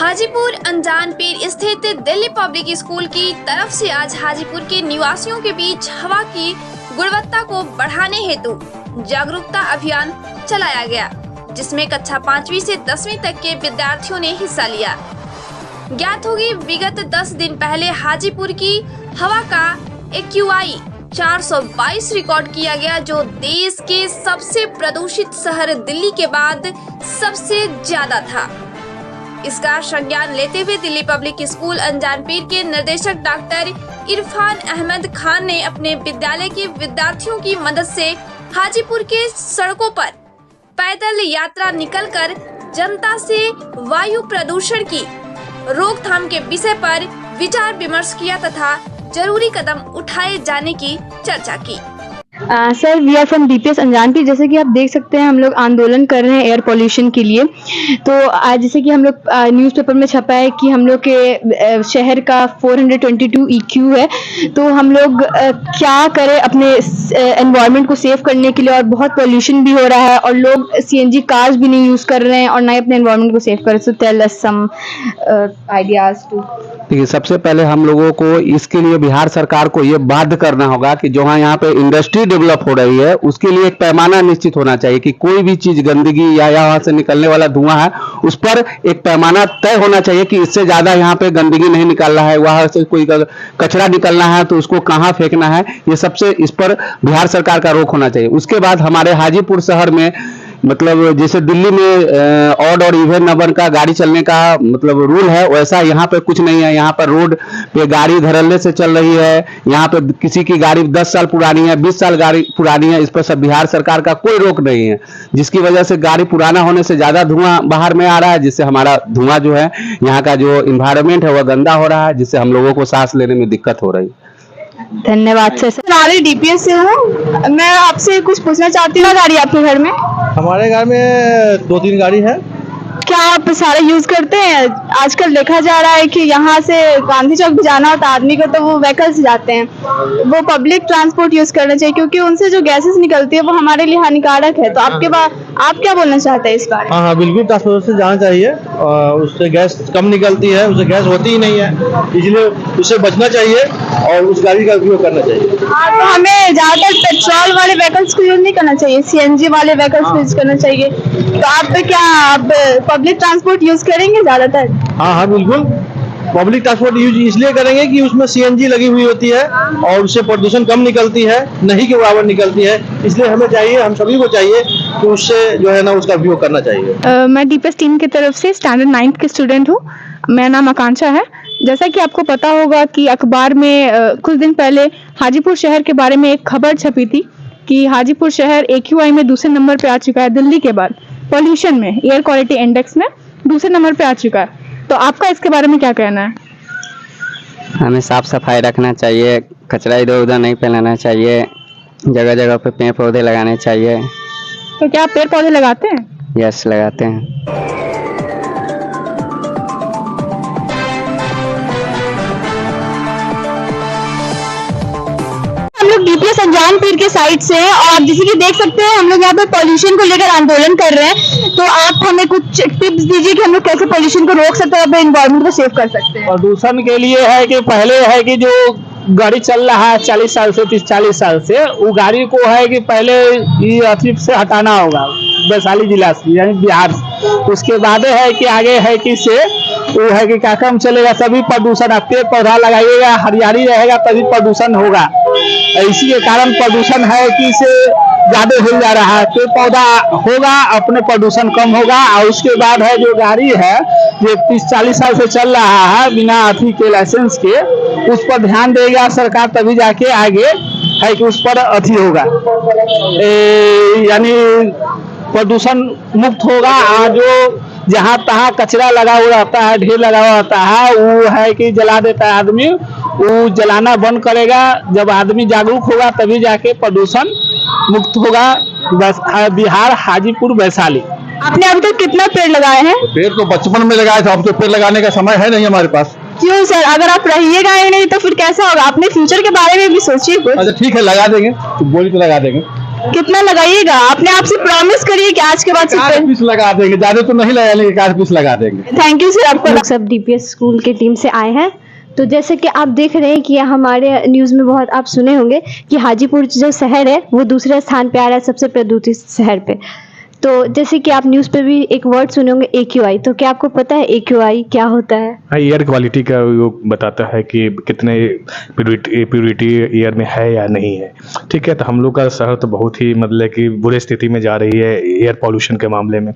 हाजीपुर अनजानपीर स्थित Delhi public school की तरफ से आज हाजीपुर के निवासियों के बीच हवा की गुणवत्ता को बढ़ाने हेतु जागरूकता अभियान चलाया गया, जिसमें कक्षा 5वीं से 10वीं तक के विद्यार्थियों ने हिस्सा लिया। ज्ञात होगी, विगत 10 दिन पहले हाजीपुर की हवा का AQI 422 रिकॉर्ड किया गया, जो देश के सबसे प्रदूषित शहर दिल्ली के बाद सबसे ज्यादा था। इसका संज्ञान लेते हुए दिल्ली पब्लिक स्कूल अनजानपीर के निर्देशक डॉक्टर इरफान अहमद खान ने अपने विद्यालय के विद्यार्थियों की मदद से हाजीपुर के सड़कों पर पैदल यात्रा निकलकर जनता से वायु प्रदूषण की रोकथाम के विषय पर विचार विमर्श किया तथा जरूरी कदम उठाए जाने की चर्चा की। Sir, we are from DPS Anjanpir. जैसे कि आप देख सकते हैं, हम लोग आंदोलन कर रहे हैं एयर पोल्यूशन के लिए। तो आज जैसे कि हम लोग न्यूज़पेपर में छपा है कि हम लोग के शहर का 422 EQ है, तो हम लोग क्या करें अपने एनवायरनमेंट को सेव करने के लिए। और बहुत पोल्यूशन भी हो रहा है और लोग CNG कार्स भी नहीं यूज़ कर रहे हैं और ना ही अपने एनवायरनमेंट को सेव कर रहे। So tell us some ideas too. देखिए, सबसे पहले हम लोगों को इसके लिए बिहार सरकार को ये बाध्य करना होगा कि जो यहाँ पे इंडस्ट्री डेवलप हो रही है, उसके लिए एक पैमाना निश्चित होना चाहिए कि कोई भी चीज गंदगी या वहां से निकलने वाला धुआं है, उस पर एक पैमाना तय होना चाहिए कि इससे ज्यादा यहाँ पे गंदगी नहीं निकलना है। वहां से कोई कचरा निकलना है तो उसको कहाँ फेंकना है, ये सबसे इस पर बिहार सरकार का रोक होना चाहिए। उसके बाद हमारे हाजीपुर शहर में मतलब जैसे दिल्ली में ऑड और इवन नंबर का गाड़ी चलने का मतलब रूल है, वैसा यहाँ पे कुछ नहीं है। यहाँ पर रोड पे गाड़ी धड़ल्ले से चल रही है। यहाँ पे किसी की गाड़ी 10 साल पुरानी है, 20 साल गाड़ी पुरानी है, इस पर सब बिहार सरकार का कोई रोक नहीं है, जिसकी वजह से गाड़ी पुराना होने से ज्यादा धुआं बाहर में आ रहा है, जिससे हमारा धुआं जो है, यहाँ का जो इन्वायरमेंट है वह गंदा हो रहा है, जिससे हम लोगों को सांस लेने में दिक्कत हो रही है। धन्यवाद सर। मैं DPS से हूँ। मैं आपसे कुछ पूछना चाहती हूँ। गाड़ी आपके घर में? हमारे घर में 2-3 गाड़ी है। क्या आप सारे यूज करते हैं? आजकल देखा जा रहा है कि यहाँ से गांधी चौक भी जाना होता है आदमी को, तो वो व्हीकल से जाते हैं। वो पब्लिक ट्रांसपोर्ट यूज करना चाहिए, क्योंकि उनसे जो गैसेस निकलती है वो हमारे लिए हानिकारक है। तो आप क्या बोलना चाहते हैं इस बारे में? हाँ, बिल्कुल ट्रांसपोर्ट से जाना चाहिए। उससे गैस कम निकलती है, उससे गैस होती ही नहीं है, इसलिए उससे बचना चाहिए और उस गाड़ी का उपयोग करना चाहिए। हाँ, तो हमें ज्यादातर पेट्रोल वाले व्हीकल्स को यूज नहीं करना चाहिए, CNG वाले व्हीकल्स को यूज करना चाहिए। तो आप पब्लिक ट्रांसपोर्ट यूज करेंगे ज्यादातर? हाँ, बिल्कुल पब्लिक ट्रांसपोर्ट यूज इसलिए करेंगे कि उसमें CNG लगी हुई होती है और उससे प्रदूषण कम निकलती है, नहीं के बराबर निकलती है। इसलिए हमें चाहिए, हम सभी को चाहिए कि उससे जो है ना उसका उपयोग करना चाहिए। मैं DPS टीम की तरफ से स्टैंडर्ड 9th की स्टूडेंट हूँ। मेरा नाम आकांक्षा है। जैसा कि आपको पता होगा कि अखबार में कुछ दिन पहले हाजीपुर शहर के बारे में एक खबर छपी थी कि हाजीपुर शहर AQI में दूसरे नंबर पे आ चुका है दिल्ली के बाद। पॉल्यूशन में, एयर क्वालिटी इंडेक्स में दूसरे नंबर पे आ चुका है। तो आपका इसके बारे में क्या कहना है? हमें साफ सफाई रखना चाहिए, कचरा इधर उधर नहीं फैलाना चाहिए, जगह जगह पे पेड़ पौधे लगाने चाहिए। तो क्या आप पेड़ पौधे लगाते हैं? यस, लगाते हैं। हम लोग DPS अनजानपीर के साइड से हैं और जैसे कि देख सकते हैं हम लोग यहाँ पे पोल्यूशन को लेकर आंदोलन कर रहे हैं। तो आप हमें कुछ टिप्स दीजिए कि हम लोग कैसे पोल्यूशन को रोक सकते हैं, अपने एनवायरनमेंट को सेव कर सकते हैं। प्रदूषण के लिए है कि पहले है कि जो गाड़ी चल रहा है 40 साल से 30-40 साल से, वो गाड़ी को है कि पहले ये अथी से हटाना होगा, वैशाली जिला से यानी बिहार से। उसके बाद है कि आगे है कि से वो है कि क्या काम चलेगा, तभी प्रदूषण। आप पेड़ पौधा लगाइएगा, हरियाली रहेगा तभी प्रदूषण होगा। इसी के कारण प्रदूषण है कि से ज्यादा हो जा रहा है। पेड़ पौधा होगा, अपने प्रदूषण कम होगा। और उसके बाद है जो गाड़ी है जो 30-40 साल से चल रहा है बिना अथी के लाइसेंस के, उस पर ध्यान देगा सरकार, तभी जाके आगे है कि उस पर अथी होगा, यानी प्रदूषण मुक्त होगा। और जो जहाँ तहाँ कचरा लगा हुआ रहता है, ढेर लगा हुआ रहता है, वो है कि जला देता है आदमी, वो जलाना बंद करेगा। जब आदमी जागरूक होगा तभी जाके प्रदूषण मुक्त होगा। बस बिहार, हाजीपुर, वैशाली। आपने अभी तक कितना पेड़ लगाए हैं? पेड़ तो बचपन में लगाए थे, अब तो पेड़ लगाने का समय है नहीं हमारे पास। क्यों सर? अगर आप रहिएगा ही नहीं तो फिर कैसा होगा? अपने फ्यूचर के बारे में भी सोचिए कुछ। अच्छा ठीक है, लगा देंगे, तो बोली तो लगा देंगे। कितना लगाइएगा? अपने आप से प्रॉमिस करिए कि आज के बाद से 1 पीस लगा देंगे, ज्यादा तो नहीं लगा लेंगे, 1 पीस लगा देंगे। थैंक यू सर आपको। लोग सब डीपीएस स्कूल के टीम से आए हैं। तो जैसे कि आप देख रहे हैं कि हमारे न्यूज़ में बहुत आप सुने होंगे कि हाजीपुर जो शहर है वो दूसरे स्थान पे आ रहा है सबसे प्रदूषित शहर पे। तो जैसे कि आप न्यूज़ पे भी एक वर्ड सुने होंगे AQI, तो क्या आपको पता है AQI क्या होता है? एयर क्वालिटी का वो बताता है कि कितने प्योरिटी एयर में है या नहीं है। ठीक है, तो हम लोग का शहर तो बहुत ही मतलब कि बुरी स्थिति में जा रही है एयर पॉल्यूशन के मामले में,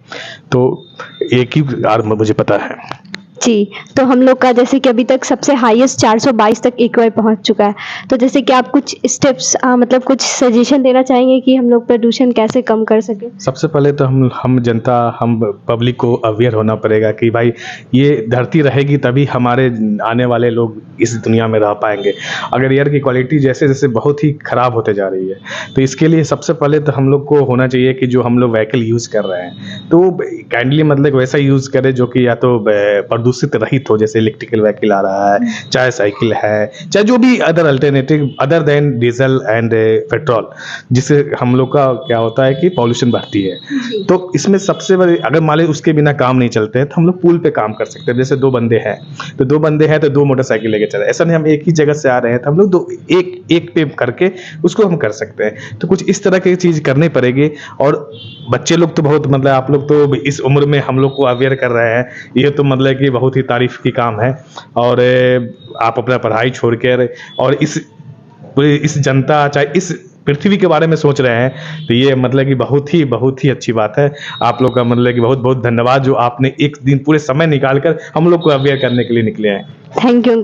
तो एक ही मुझे पता है। जी, तो हम लोग का जैसे कि अभी तक सबसे हाईएस्ट 422 तक AQI पहुंच चुका है। तो जैसे कि आप कुछ स्टेप्स मतलब कुछ सजेशन देना चाहेंगे कि हम लोग प्रदूषण कैसे कम कर सकें? सबसे पहले तो हम जनता, हम पब्लिक को अवेयर होना पड़ेगा कि भाई ये धरती रहेगी तभी हमारे आने वाले लोग इस दुनिया में रह पाएंगे। अगर एयर की क्वालिटी जैसे जैसे बहुत ही ख़राब होते जा रही है, तो इसके लिए सबसे पहले तो हम लोग को होना चाहिए कि जो हम लोग व्हीकल यूज़ कर रहे हैं तो काइंडली मतलब वैसा यूज़ करें जो कि या तो प्रदूषित रहित हो, जैसे इलेक्ट्रिकल व्हीकल आ रहा है, चाहे साइकिल है, चाहे जो भी other alternative other than diesel and petrol, जिससे हम लोग का क्या होता है कि पॉल्यूशन बढ़ती है। तो इसमें सबसे बड़ी, अगर मान लीजिए उसके बिना काम नहीं चलते हैं तो हम लोग पुल पे काम कर सकते हैं। जैसे 2 बंदे हैं तो 2 बंदे हैं तो 2 मोटरसाइकिल लेके चले, ऐसा नहीं हम एक ही जगह से आ रहे हैं तो हम लोग एक पे करके उसको हम कर सकते हैं। तो कुछ इस तरह की चीज़ करनी पड़ेगी। और बच्चे लोग तो बहुत मतलब आप लोग तो इस उम्र में हम लोग को अवेयर कर रहे हैं, ये तो मतलब कि बहुत ही तारीफ की काम है। और आप अपना पढ़ाई छोड़कर और इस जनता, चाहे इस पृथ्वी के बारे में सोच रहे हैं, तो ये मतलब कि बहुत ही अच्छी बात है। आप लोग का मतलब कि बहुत बहुत धन्यवाद जो आपने एक दिन पूरे समय निकालकर हम लोग को अवेयर करने के लिए निकले हैं। Thank you.